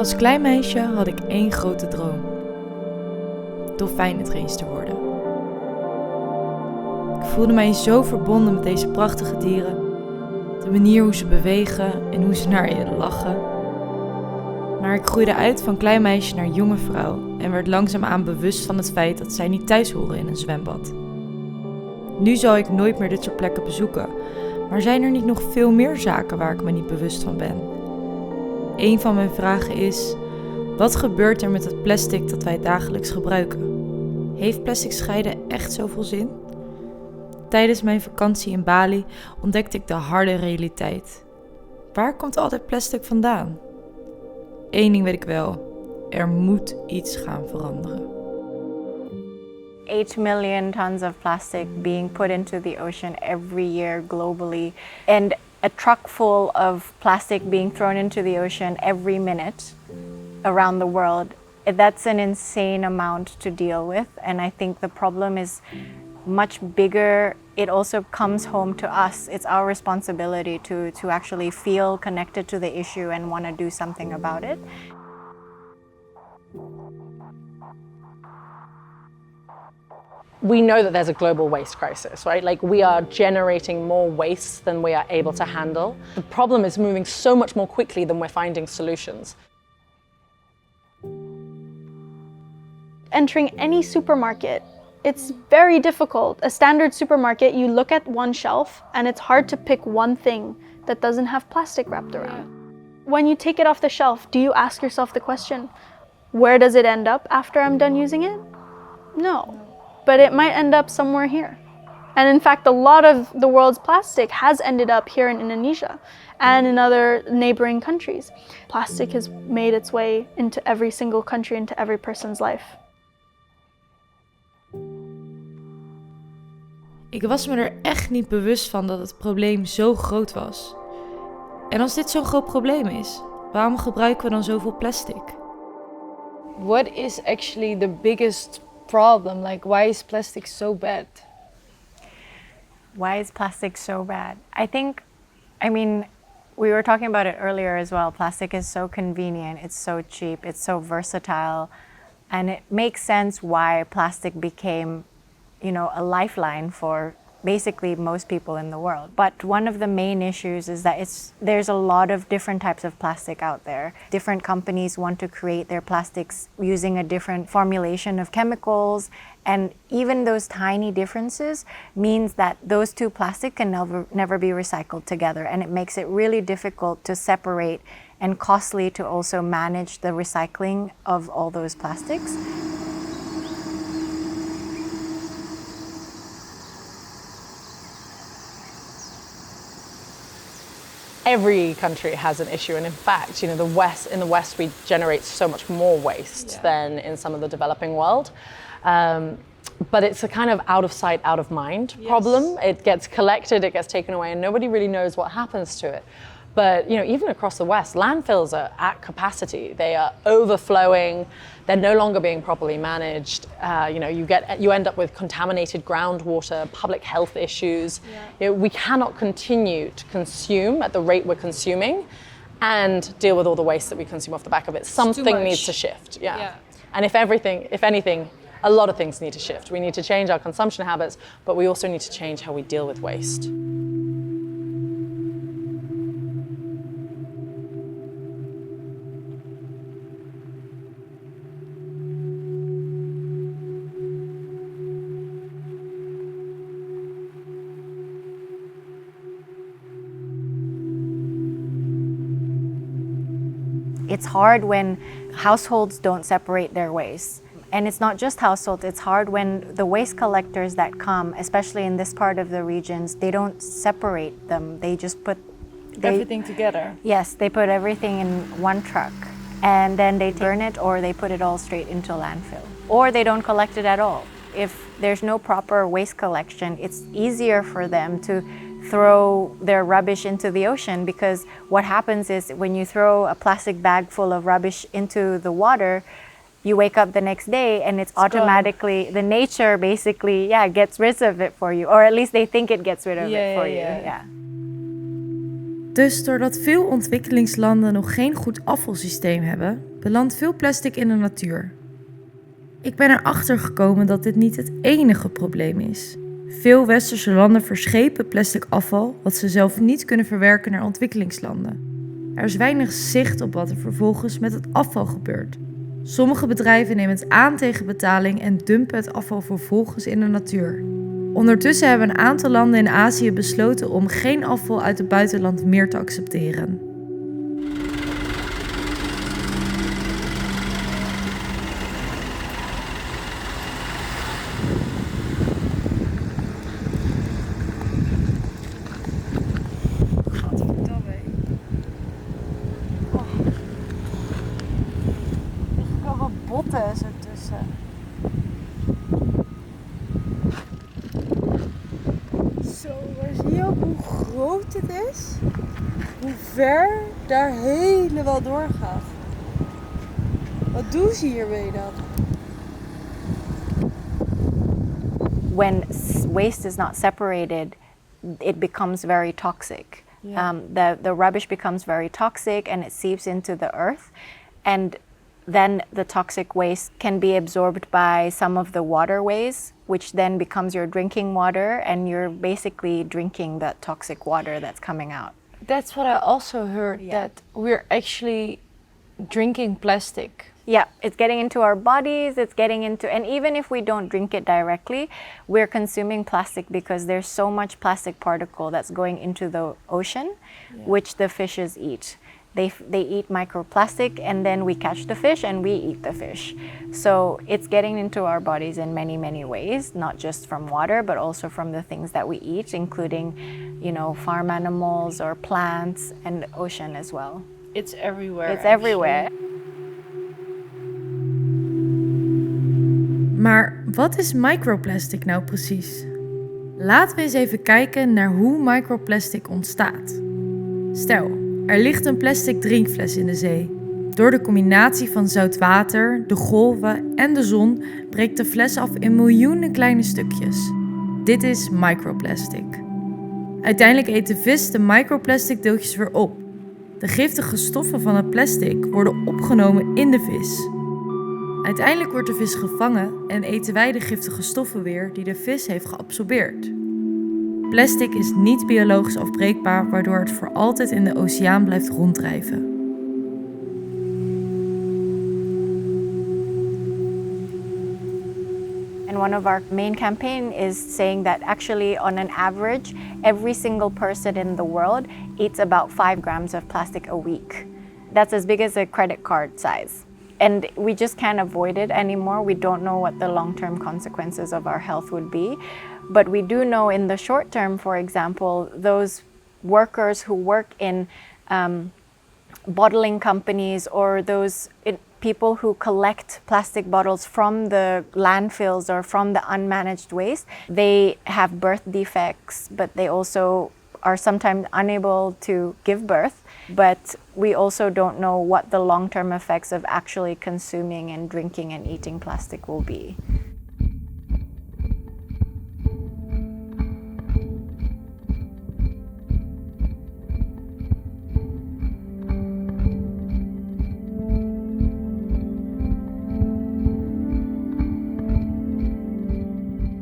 Als klein meisje had ik één grote droom. Dolfijnentrainster worden. Ik voelde mij zo verbonden met deze prachtige dieren. De manier hoe ze bewegen en hoe ze naar je lachen. Maar ik groeide uit van klein meisje naar jonge vrouw en werd langzaamaan bewust van het feit dat zij niet thuis horen in een zwembad. Nu zal ik nooit meer dit soort plekken bezoeken, maar zijn er niet nog veel meer zaken waar ik me niet bewust van ben? Een van mijn vragen is, wat gebeurt er met het plastic dat wij dagelijks gebruiken? Heeft plastic scheiden echt zoveel zin? Tijdens mijn vakantie in Bali ontdekte ik de harde realiteit. Waar komt al dit plastic vandaan? Eén ding weet ik wel, er moet iets gaan veranderen. 8 million tons of plastic being put into the ocean every year globally, and a truck full of plastic being thrown into the ocean every minute around the world. That's an insane amount to deal with, and I think the problem is much bigger. It also comes home to us. It's our responsibility to actually feel connected to the issue and want to do something about it. We know that there's a global waste crisis, right? Like, we are generating more waste than we are able to handle. The problem is moving so much more quickly than we're finding solutions. Entering any supermarket, it's very difficult. A standard supermarket, you look at one shelf and it's hard to pick one thing that doesn't have plastic wrapped around. When you take it off the shelf, do you ask yourself the question, where does it end up after I'm done using it? No. But it might end up somewhere here. And in fact, a lot of the world's plastic has ended up here in Indonesia and in other neighboring countries. Plastic has made its way into every single country, into every person's life. Ik was me er echt niet bewust van dat het probleem zo groot was. En als dit zo'n groot probleem is, waarom gebruiken we dan zoveel plastic? What is actually the biggest problem? Like, why is plastic so bad? Why is plastic so bad? I mean, we were talking about it earlier as well. Plastic is so convenient, it's so cheap, it's so versatile, and it makes sense why plastic became, a lifeline for basically most people in the world. But one of the main issues is that there's a lot of different types of plastic out there. Different companies want to create their plastics using a different formulation of chemicals, and even those tiny differences means that those two plastics can never be recycled together, and it makes it really difficult to separate and costly to also manage the recycling of all those plastics. Every country has an issue, and in fact, in the West we generate so much more waste than in some of the developing world. But it's a kind of out of sight, out of mind problem. It gets collected, it gets taken away, and nobody really knows what happens to it. But even across the West, landfills are at capacity. They are overflowing. They're no longer being properly managed. You end up with contaminated groundwater, public health issues. We cannot continue to consume at the rate we're consuming and deal with all the waste that we consume off the back of it. Something needs to shift. And if anything, a lot of things need to shift. We need to change our consumption habits, but we also need to change how we deal with waste. It's hard when households don't separate their waste. And it's not just households, it's hard when the waste collectors that come, especially in this part of the regions, they don't separate them. They just put everything together. Yes, they put everything in one truck and then they burn it, or they put it all straight into landfill. Or they don't collect it at all. If there's no proper waste collection, it's easier for them to throw their rubbish into the ocean, because what happens is when you throw a plastic bag full of rubbish into the water, you wake up the next day and it's automatically, the nature basically, gets rid of it for you. Or at least they think it gets rid of it for you. Dus doordat veel ontwikkelingslanden nog geen goed afvalsysteem hebben, belandt veel plastic in de natuur. Ik ben erachter gekomen dat dit niet het enige probleem is. Veel westerse landen verschepen plastic afval wat ze zelf niet kunnen verwerken naar ontwikkelingslanden. Er is weinig zicht op wat er vervolgens met het afval gebeurt. Sommige bedrijven nemen het aan tegen betaling en dumpen het afval vervolgens in de natuur. Ondertussen hebben een aantal landen in Azië besloten om geen afval uit het buitenland meer te accepteren. Botten is ertussen. Zo, maar zie je ook hoe groot het is? Hoe ver daar helemaal doorgaat. Wat doen ze hiermee dan? When waste is not separated, it becomes very toxic. Yeah. The rubbish becomes very toxic and it seeps into the earth. And then the toxic waste can be absorbed by some of the waterways, which then becomes your drinking water, and you're basically drinking that toxic water that's coming out. That's what I also heard, that we're actually drinking plastic. Yeah, it's getting into our bodies, it's getting into, and even if we don't drink it directly, we're consuming plastic because there's so much plastic particle that's going into the ocean, which the fishes eat. They eat microplastic, and then we catch the fish and we eat the fish. So it's getting into our bodies in many, many ways, not just from water, but also from the things that we eat, including, farm animals or plants and ocean as well. It's everywhere. It's everywhere. Maar wat is microplastic nou precies? Laten we eens even kijken naar hoe microplastic ontstaat. Stel, er ligt een plastic drinkfles in de zee. Door de combinatie van zout water, de golven en de zon breekt de fles af in miljoenen kleine stukjes. Dit is microplastic. Uiteindelijk eet de vis de microplastic deeltjes weer op. De giftige stoffen van het plastic worden opgenomen in de vis. Uiteindelijk wordt de vis gevangen en eten wij de giftige stoffen weer die de vis heeft geabsorbeerd. Plastic is niet biologisch afbreekbaar, waardoor het voor altijd in de oceaan blijft ronddrijven. And one of our main campaign is saying that actually on an average, every single person in the world eats about 5 grams of plastic a week. That's as big as a credit card size. And we just can't avoid it anymore. We don't know what the long-term consequences of our health would be. But we do know in the short term, for example, those workers who work in bottling companies or those people who collect plastic bottles from the landfills or from the unmanaged waste, they have birth defects, but they also are sometimes unable to give birth. But we also don't know what the long-term effects of actually consuming and drinking and eating plastic will be.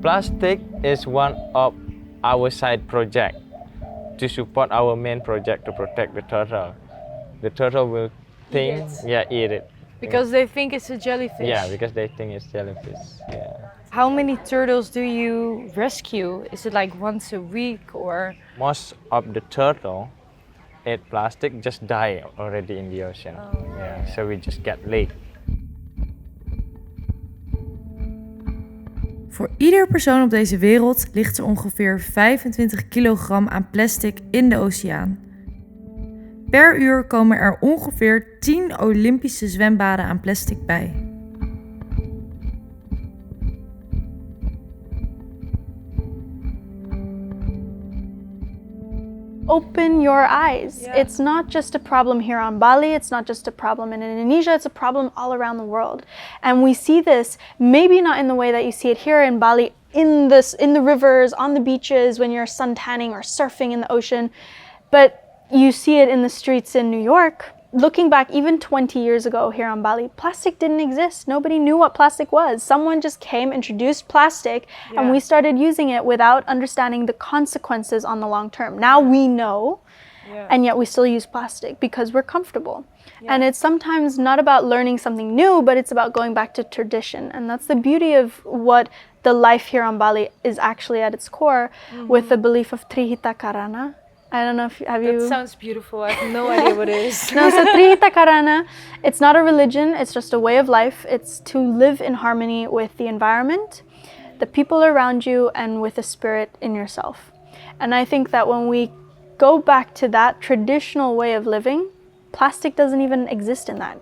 Plastic is one of our side project to support our main project to protect the turtle. The turtle will think, eat it. Because they think it's a jellyfish. Yeah, because they think it's jellyfish. Yeah. How many turtles do you rescue? Is it like once a week or? Most of the turtle eat plastic just die already in the ocean. So we just get late. Voor ieder persoon op deze wereld ligt er ongeveer 25 kilogram aan plastic in de oceaan. Per uur komen er ongeveer 10 Olympische zwembaden aan plastic bij. Open your eyes. Yeah. It's not just a problem here on Bali, it's not just a problem in Indonesia, it's a problem all around the world. And we see this, maybe not in the way that you see it here in Bali, in the rivers, on the beaches, when you're sun tanning or surfing in the ocean, but you see it in the streets in New York, looking back even 20 years ago here on Bali, plastic didn't exist. Nobody knew what plastic was. Someone just came, introduced plastic, and we started using it without understanding the consequences on the long term. Now we know, and yet we still use plastic because we're comfortable. And it's sometimes not about learning something new, but it's about going back to tradition. And that's the beauty of what the life here on Bali is actually at its core, with the belief of Trihita Karana. I don't know if have you... That sounds beautiful. I have no idea what it is. No, so Trihita Karana, it's not a religion, it's just a way of life. It's to live in harmony with the environment, the people around you, and with the spirit in yourself. And I think that when we go back to that traditional way of living, plastic doesn't even exist in that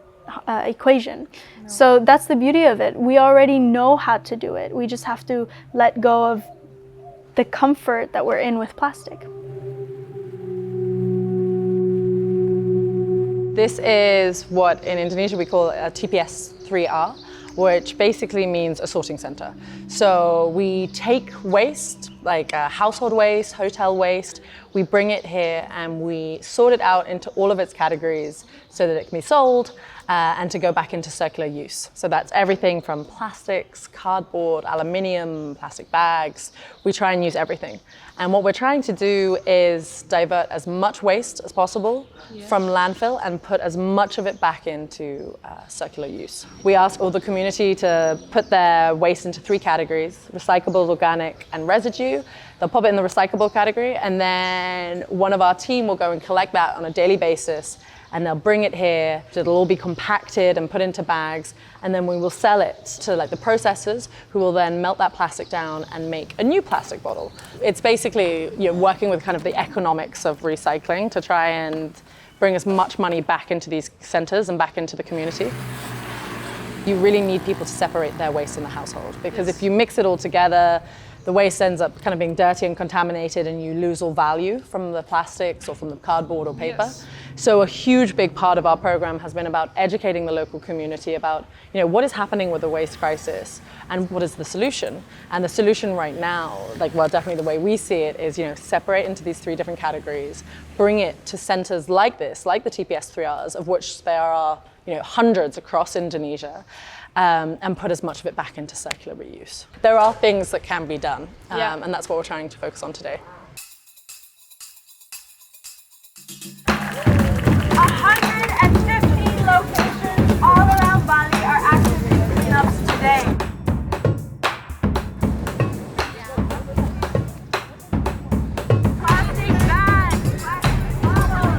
equation. No. So that's the beauty of it. We already know how to do it. We just have to let go of the comfort that we're in with plastic. This is what in Indonesia we call a TPS 3R, which basically means a sorting center. So we take waste, like household waste, hotel waste, we bring it here and we sort it out into all of its categories so that it can be sold and to go back into circular use. So that's everything from plastics, cardboard, aluminium, plastic bags. We try and use everything. And what we're trying to do is divert as much waste as possible from landfill and put as much of it back into circular use. We ask all the community to put their waste into 3 categories: recyclable, organic, and residue. They'll pop it in the recyclable category, and then one of our team will go and collect that on a daily basis, and they'll bring it here. It'll all be compacted and put into bags, and then we will sell it to like the processors, who will then melt that plastic down and make a new plastic bottle. It's basically working with kind of the economics of recycling to try and bring as much money back into these centers and back into the community. You really need people to separate their waste in the household, because if you mix it all together, the waste ends up kind of being dirty and contaminated, and you lose all value from the plastics or from the cardboard or paper. So a huge big part of our program has been about educating the local community about what is happening with the waste crisis and what is the solution. And the solution right now, definitely the way we see it, is separate into these 3 different categories, bring it to centers like this, like the TPS 3Rs, of which there are hundreds across Indonesia. And put as much of it back into circular reuse. There are things that can be done, and that's what we're trying to focus on today. 115 locations all around Bali are active in cleanups today. Plastic bags, plastic bottles,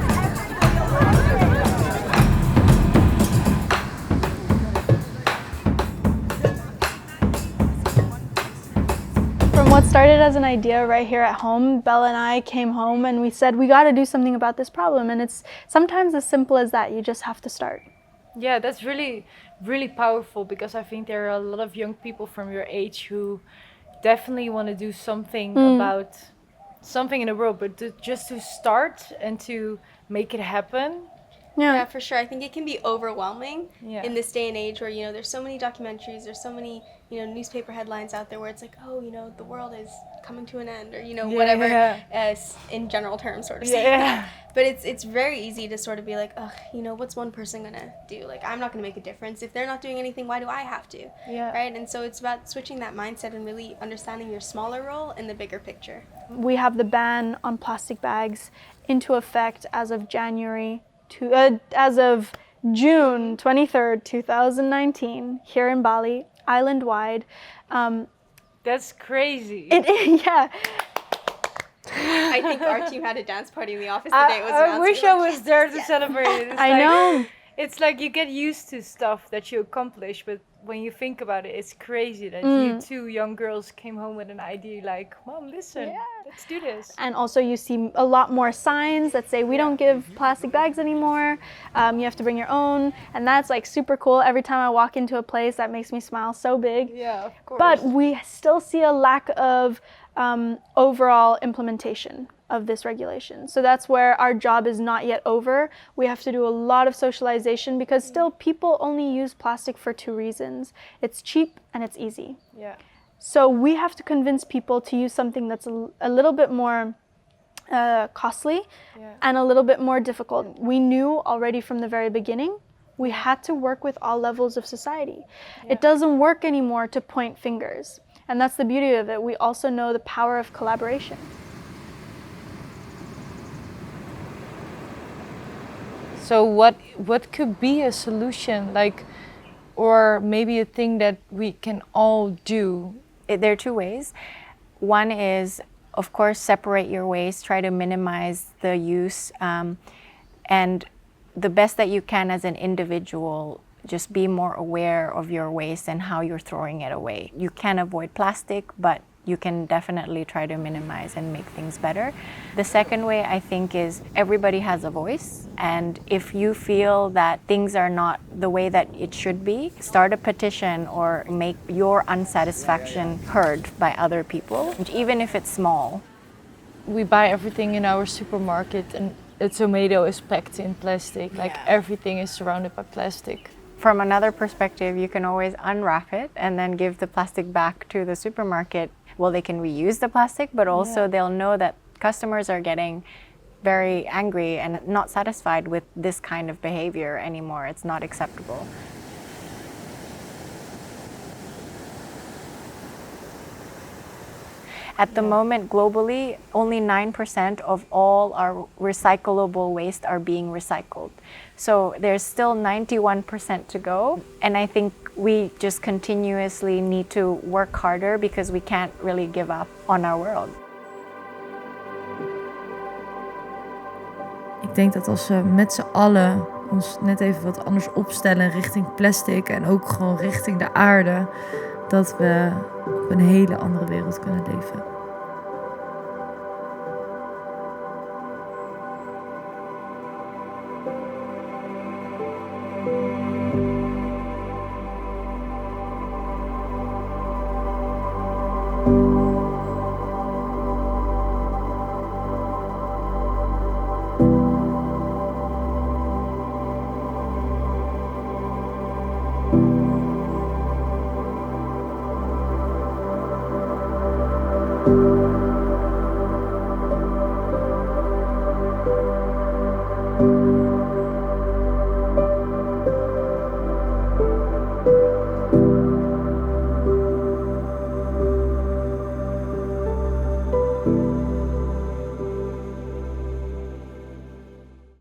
From what started as an idea right here at home, Bella and I came home and we said, we got to do something about this problem. And it's sometimes as simple as that. You just have to start. Yeah, that's really, really powerful, because I think there are a lot of young people from your age who definitely want to do something about something in the world, but just to start and to make it happen. Yeah, for sure. I think it can be overwhelming Yeah. in this day and age where, there's so many documentaries, there's so many, newspaper headlines out there where it's like, oh, the world is coming to an end, or, whatever, in general terms, sort of saying that. But it's very easy to sort of be like, ugh, what's one person gonna do? Like, I'm not gonna make a difference. If they're not doing anything, why do I have to? Yeah. Right? And so it's about switching that mindset and really understanding your smaller role in the bigger picture. We have the ban on plastic bags into effect as of as of June 23rd, 2019, here in Bali, island-wide. That's crazy. Yeah. I think our team had a dance party in the office the day it was announced. I wish I was there to celebrate it. It's I know. It's like you get used to stuff that you accomplish, but when you think about it, it's crazy that you 2 young girls came home with an idea like, Mom, listen, let's do this. And also you see a lot more signs that say we don't give plastic bags anymore. You have to bring your own. And that's like super cool. Every time I walk into a place, that makes me smile so big. Yeah, of course. But we still see a lack of overall implementation of this regulation. So that's where our job is not yet over. We have to do a lot of socialization, because still people only use plastic for 2 reasons. It's cheap and it's easy. Yeah. So we have to convince people to use something that's a little bit more costly and a little bit more difficult. We knew already from the very beginning we had to work with all levels of society. It doesn't work anymore to point fingers. And that's the beauty of it. We also know the power of collaboration. So what could be a solution, like, or maybe a thing that we can all do? There are two ways. One is, of course, separate your waste, try to minimize the use, and the best that you can as an individual, just be more aware of your waste and how you're throwing it away. You can avoid plastic, but you can definitely try to minimize and make things better. The second way, I think, is everybody has a voice, and if you feel that things are not the way that it should be, start a petition or make your unsatisfaction heard by other people, even if it's small. We buy everything in our supermarket and a tomato is packed in plastic, like everything is surrounded by plastic. From another perspective, you can always unwrap it and then give the plastic back to the supermarket. Well, they can reuse the plastic, but also they'll know that customers are getting very angry and not satisfied with this kind of behavior anymore. It's not acceptable. At the moment, globally, only 9% of all our recyclable waste are being recycled. So there's still 91% to go. And I think we just continuously need to work harder because we can't really give up on our world. Ik denk dat als we met z'n allen ons net even wat anders opstellen richting plastic en ook gewoon richting de aarde, dat we op een hele andere wereld kunnen leven.